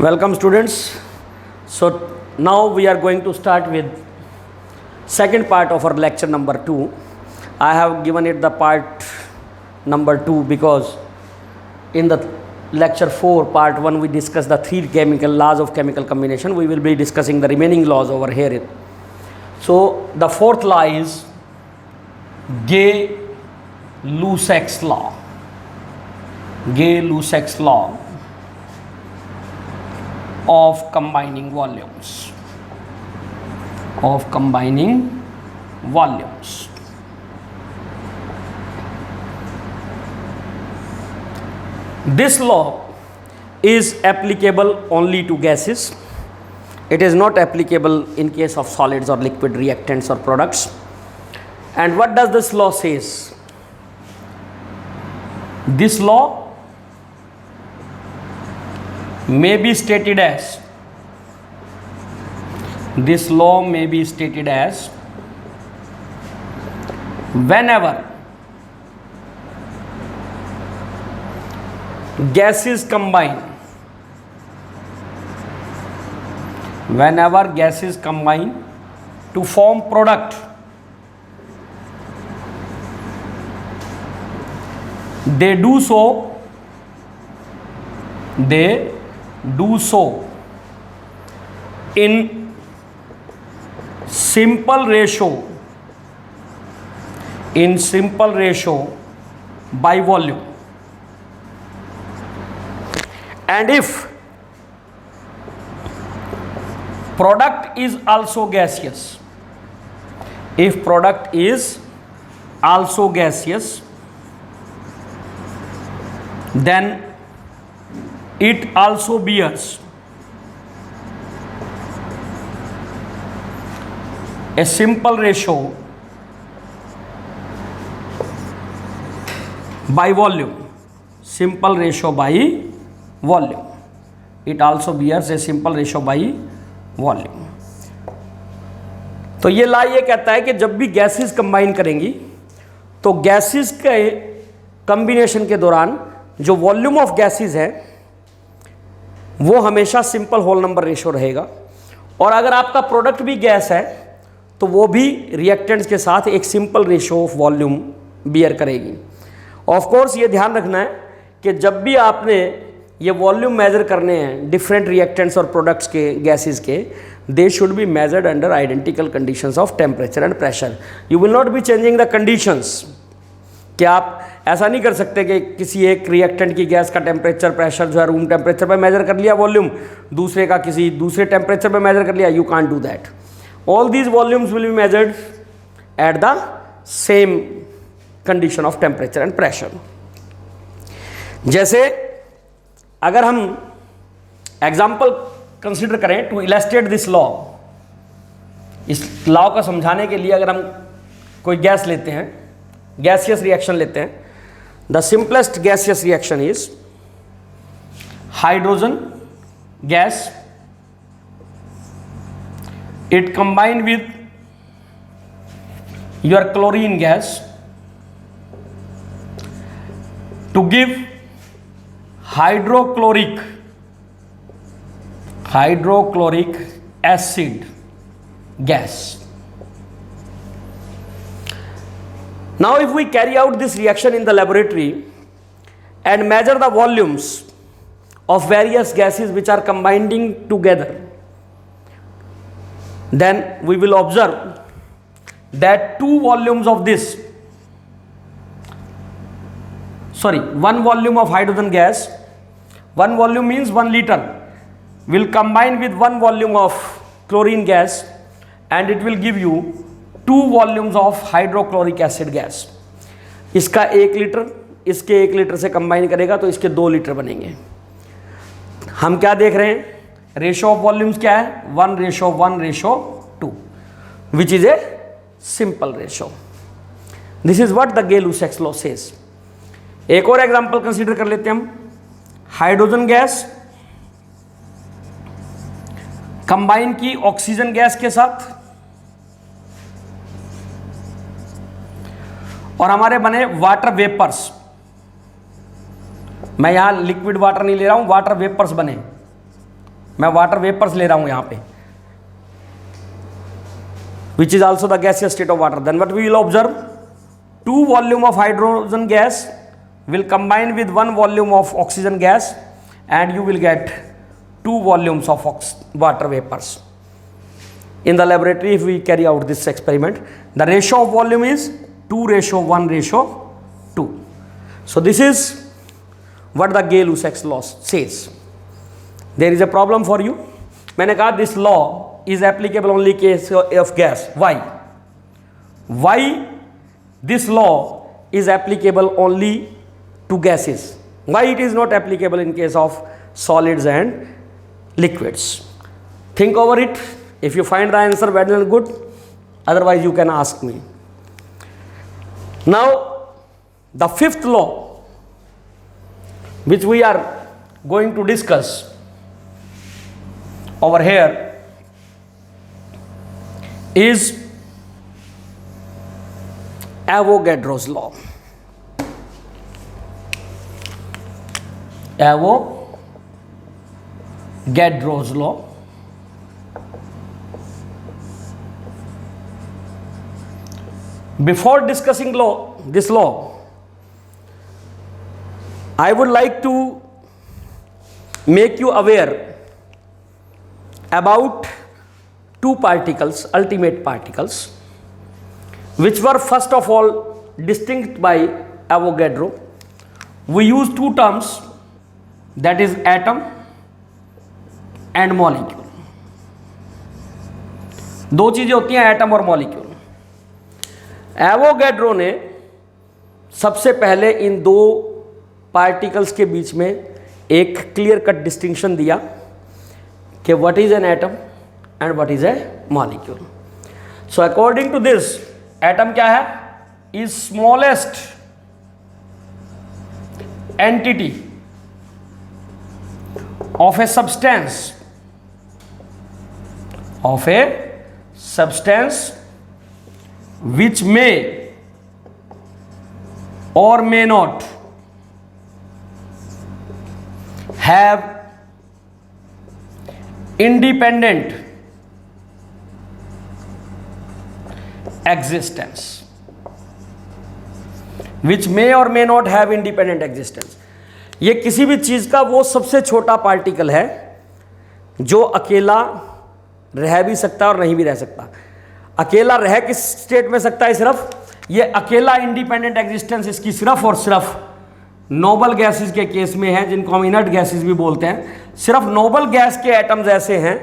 Welcome students. So now we are going to start with second part of our lecture number 2. I have given it the part number 2 because in the lecture 4 part 1 we discussed the 3 chemical laws of chemical combination. We will be discussing the remaining laws over here. So the fourth law is Gay-Lussac's law. Gay-Lussac's law of combining volumes. This law is applicable only to gases. It is not applicable in case of solids or liquid reactants or products. And what does this law says? This law may be stated as whenever gases combine to form product, they do so in simple ratio by volume. And if product is also gaseous, then it also bears a simple ratio by volume. It also bears a simple ratio by volume. तो ये ला ये कहता है कि जब भी gases combine करेंगी तो गैसेस के कॉम्बिनेशन के दौरान जो वॉल्यूम ऑफ गैसेस है वो हमेशा सिंपल होल नंबर रेशो रहेगा, और अगर आपका प्रोडक्ट भी गैस है तो वो भी रिएक्टेंट्स के साथ एक simple ratio of volume bear करेगी. ऑफ कोर्स ये ध्यान रखना है कि जब भी आपने ये वॉल्यूम मेजर करने हैं डिफरेंट रिएक्टेंट्स और प्रोडक्ट्स के गैसेस के, they should be measured under identical conditions of temperature and pressure. You will not be changing the conditions. कि आप ऐसा नहीं कर सकते कि किसी एक रिएक्टेंट की गैस का टेम्परेचर प्रेशर जो है रूम टेम्परेचर पे मेजर कर लिया वॉल्यूम, दूसरे का किसी दूसरे टेम्परेचर पे मेजर कर लिया. You can't do that. All these volumes will be measured at the same condition of temperature and pressure. जैसे अगर हम एग्जाम्पल कंसिडर करें टू इलस्ट्रेट दिस लॉ, इस लॉ को समझाने के लिए अगर हम कोई गैस लेते हैं, गैसियस रिएक्शन लेते हैं, the simplest gaseous reaction is hydrogen gas. It combine with your chlorine gas to give hydrochloric acid gas. Now if we carry out this reaction in the laboratory and measure the volumes of various gases which are combining together, then we will observe that one volume of hydrogen gas, one volume means 1 liter, will combine with 1 volume of chlorine gas and it will give you 2 volumes of hydrochloric acid gas. इसका 1 litre इसके 1 litre से combine करेगा तो इसके 2 litre बनेंगे. हम क्या देख रहे हैं? रेशो ऑफ वॉल्यूम्स क्या है? 1:1:2 which is a simple ratio. This is what the Gay-Lussac's law says. एक और एग्जांपल कंसीडर कर लेते हैं हम. हाइड्रोजन गैस कंबाइन की ऑक्सीजन गैस के साथ और हमारे बने वाटर वेपर्स. मैं यहां लिक्विड वाटर नहीं ले रहा हूं, वाटर वेपर्स बने. मैं वाटर वेपर्स ले रहा हूं यहां पे, which is also the gaseous state of water. Then what we will observe? Two volume of hydrogen gas will combine with one volume of oxygen gas and you will get two volumes of water vapors. In the laboratory, if we carry out this experiment, the ratio of volume is 2:1:2. So this is what the Gay-Lussac's law says. There is a problem for you. मैंने कहा this law is applicable only case of gas. Why? Why this law is applicable only to gases? Why it is not applicable in case of solids and liquids? Think over it. If you find the answer, well and good. Otherwise, you can ask me. Now, the fifth law, which we are going to discuss over here, is Avogadro's law. Avogadro's law. Before discussing this law, I would like to make you aware about two particles, ultimate particles, which were first of all distinct by Avogadro. We use two terms, that is atom and molecule. दो चीजें होती हैं, atom और molecule. Avogadro ने सबसे पहले इन दो particles के बीच में एक क्लियर कट डिस्टिंक्शन दिया कि what is an atom and what is a molecule. So according to this, atom क्या है? Is smallest entity of a substance which may or may not have independent existence. Which may or may not have independent existence. ये किसी भी चीज का वो सबसे छोटा पार्टिकल है जो अकेला रह भी सकता है और नहीं भी रह सकता. अकेला रह किस स्टेट में सकता है? सिर्फ ये अकेला इंडिपेंडेंट एग्जिस्टेंस इसकी सिर्फ और सिर्फ नोबल गैसेस के केस में है, जिनको हम इनर्ट गैसेस भी बोलते हैं. सिर्फ नोबल गैस के एटम्स ऐसे हैं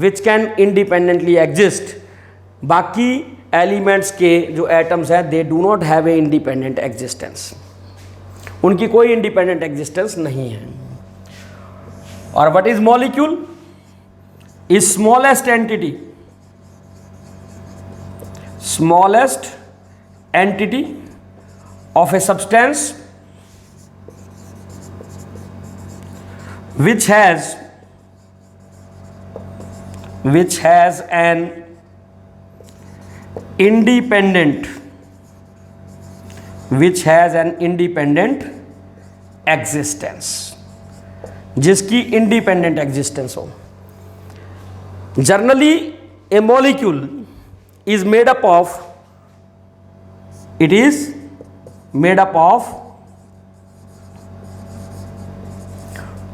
विच कैन इंडिपेंडेंटली एग्जिस्ट. बाकी एलिमेंट्स के जो एटम्स हैं they do not have a independent existence. उनकी कोई इंडिपेंडेंट एग्जिस्टेंस नहीं है. और what is molecule? Is smallest entity of a substance which has an independent existence, जिसकी इंडिपेंडेंट एग्जिस्टेंस हो. Generally A molecule is made up of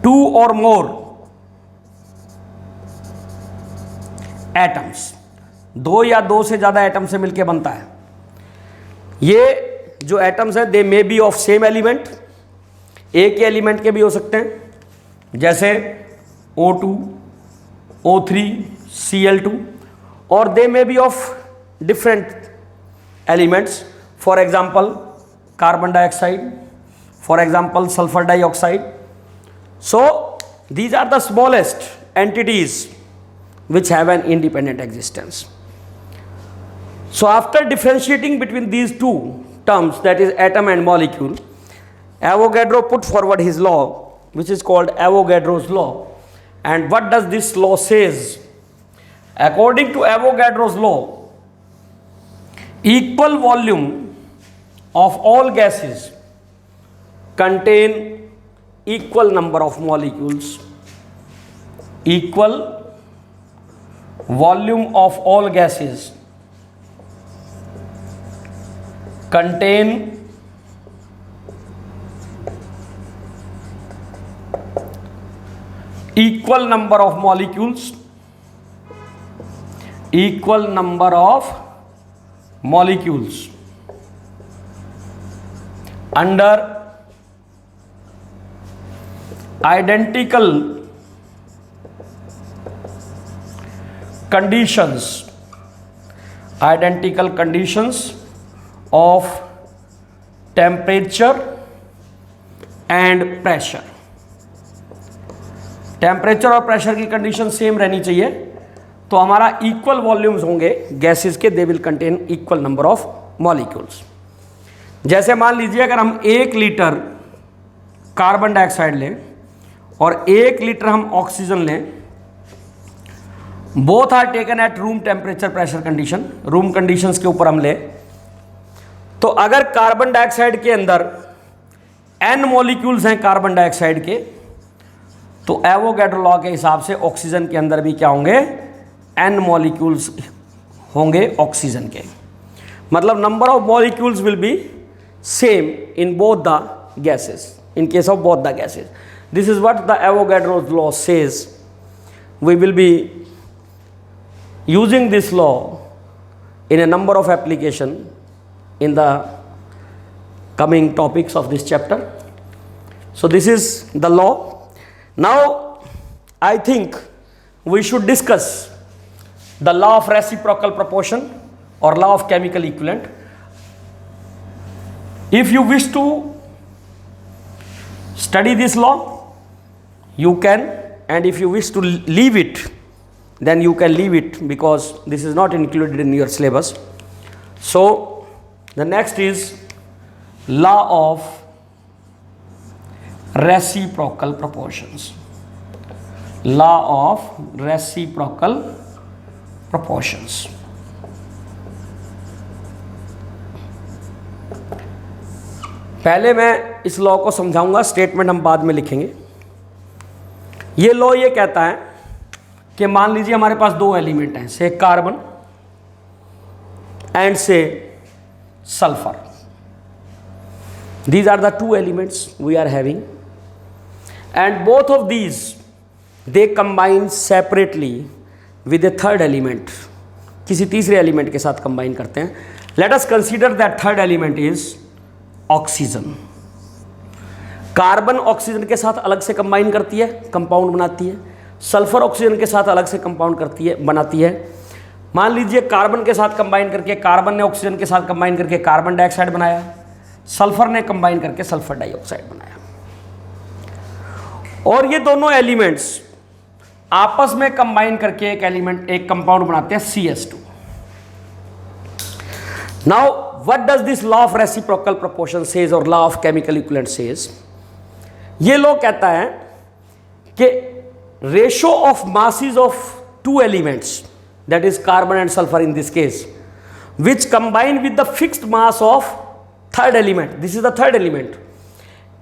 two or more atoms. दो या दो से ज्यादा एटम से मिलकर बनता है. ये जो एटम्स है they may be of same element, एक ही एलिमेंट के भी हो सकते हैं, जैसे O2, O3, Cl2, और they may be of different elements, for example carbon dioxide, for example sulfur dioxide. So these are the smallest entities which have an independent existence. So after differentiating between these two terms, that is atom and molecule, Avogadro put forward his law, which is called Avogadro's law. And what does this law says? According to Avogadro's law, equal volume of all gases contain equal number of molecules. equal volume of all gases contain equal number of molecules under identical conditions of temperature and pressure। Temperature और pressure की condition same रहनी चाहिए, तो हमारा equal volumes होंगे gases के, they will contain equal number of molecules. जैसे मान लीजिए अगर हम 1 लीटर कार्बन डाइऑक्साइड लें और 1 लीटर हम ऑक्सीजन लें, both are taken at room temperature pressure condition, room conditions के ऊपर हम ले, तो अगर कार्बन डाइऑक्साइड के अंदर n मॉलिक्यूल्स हैं कार्बन डाइऑक्साइड के, तो एवोगैड्रो लॉ के हिसाब से ऑक्सीजन के अंदर भी क्या होंगे, n मॉलिक्यूल्स होंगे ऑक्सीजन के। मतलब number of molecules will be same in both the gases, in case of both the gases. This is what the Avogadro's law says। We will be using this law in a number of application in the coming topics of this chapter. So this is the law. Now I think we should discuss the law of reciprocal proportion or law of chemical equivalent. If you wish to study this law, you can, and if you wish to leave it, then you can leave it, because this is not included in your syllabus. So the next is law of reciprocal proportions, law of reciprocal proportions। पहले मैं इस law को समझाऊंगा, statement हम बाद में लिखेंगे। ये लॉ ये कहता है कि मान लीजिए हमारे पास 2 एलिमेंट हैं, से कार्बन एंड से sulphur. These are the 2 elements we are having, and both of these they combine separately with a third element, किसी तीसरे एलिमेंट के साथ कंबाइन करते हैं। Let us consider that third element is oxygen. Carbon oxygen के साथ अलग से कंबाइन करती है, कंपाउंड बनाती है। सल्फर ऑक्सीजन के साथ अलग से कंपाउंड करती है, बनाती है। मान लीजिए कार्बन के साथ कंबाइन करके, कार्बन ने ऑक्सीजन के साथ कंबाइन करके कार्बन डाइऑक्साइड बनाया, सल्फर ने कंबाइन करके सल्फर डाइऑक्साइड बनाया, और ये दोनों एलिमेंट्स आपस में कंबाइन करके एक एलिमेंट, एक कंपाउंड बनाते हैं CS2। Now what does this law of reciprocal proportion says और law of chemical equivalent says? ये लॉ कहता है कि रेशो ऑफ मासेस ऑफ 2 एलिमेंट्स, that is carbon and sulfur in this case, which combine with the fixed mass of third element, this is the third element,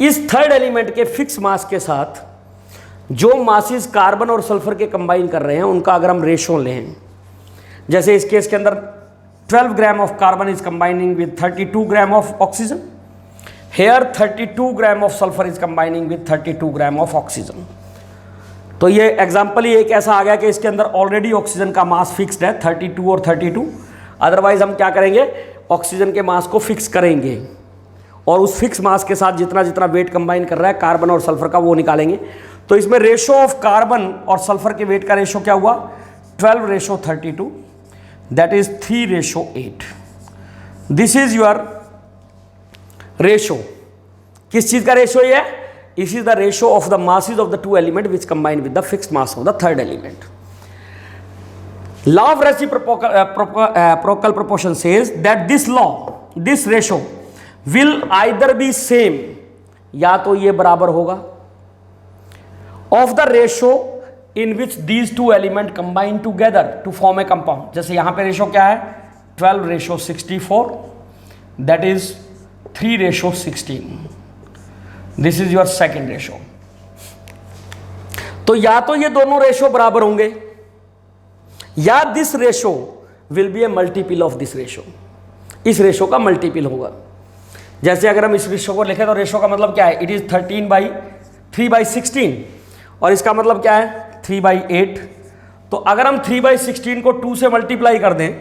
इस third element के fix mass के साथ जो masses carbon और sulphur के combine कर रहे हैं उनका अगर हम रेशो लें, जैसे इस केस के अंदर 12 gram of carbon is combining with 32 gram of oxygen, here 32 gram of sulphur is combining with 32 gram of oxygen. तो ये एग्जाम्पल ही एक ऐसा आ गया कि इसके अंदर ऑलरेडी ऑक्सीजन का मास फिक्स्ड है 32 और 32, अदरवाइज हम क्या करेंगे, ऑक्सीजन के मास को फिक्स करेंगे और उस फिक्स मास के साथ जितना जितना वेट कंबाइन कर रहा है कार्बन और सल्फर का वो निकालेंगे। तो इसमें रेशो ऑफ कार्बन और सल्फर के वेट का रेशो क्या हुआ, 12:32, that is 3:8। This is your ratio. किस चीज का रेशो ये है? इस is the ratio of the masses of the 2 element which combine with the fixed mass of the third element. Law of reciprocal proportion says that this law, this ratio will either be same, या तो ये बराबर होगा, of the ratio in which these 2 element combine together to form a compound। जैसे यहाँ पे ratio क्या है, 12:64, that is 3:16। This is your second ratio। तो या तो ये दोनों रेशो बराबर होंगे या this ratio will be A multiple of this ratio, इस रेशो का मल्टीपल होगा। जैसे अगर हम इस रेशो को लिखें तो रेशो का मतलब क्या है, इट इज 3/16 और इसका मतलब क्या है 3/8। तो अगर हम 3/16 को 2 से मल्टीप्लाई कर दें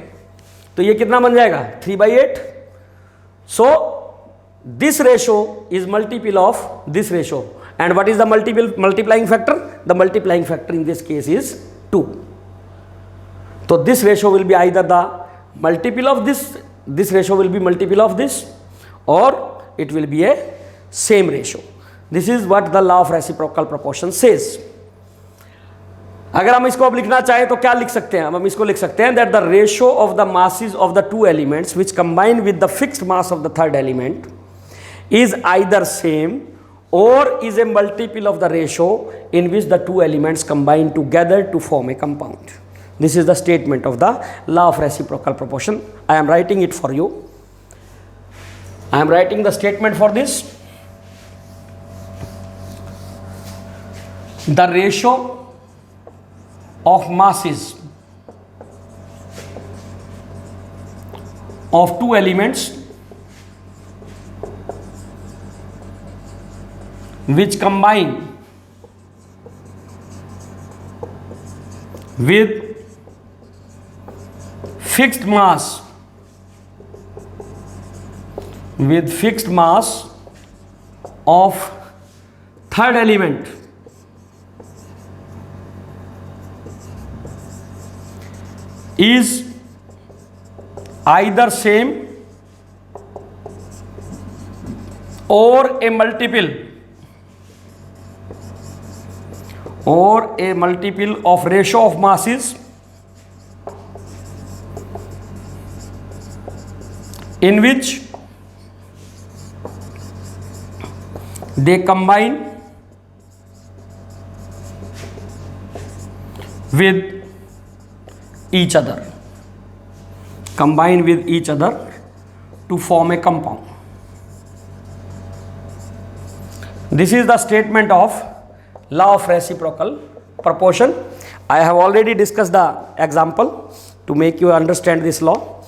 तो ये कितना बन जाएगा 3/8। So this ratio is multiple of this ratio and what is the multiplying factor? The multiplying factor in this case is 2. So this ratio will be either the multiple of this ratio will be multiple of this, or it will be a same ratio. This is what the law of reciprocal proportion says. अगर हम इसको अब लिखना चाहें तो क्या लिख सकते हैं, हम इसको लिख सकते हैं that the ratio of the masses of the two elements which combine with the fixed mass of the third element is either same or is a multiple of the ratio in which the two elements combine together to form a compound. This is the statement of the law of reciprocal proportion. I am writing it for you. I am writing the statement for this. The ratio of masses of two elements which combine with fixed mass of third element is either same or a multiple of ratio of masses in which they combine with each other to form a compound. This is the statement of law of reciprocal proportion. I have already discussed the example to make you understand this law.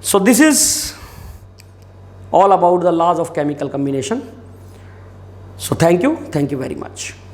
So this is all about the laws of chemical combination. So thank you very much.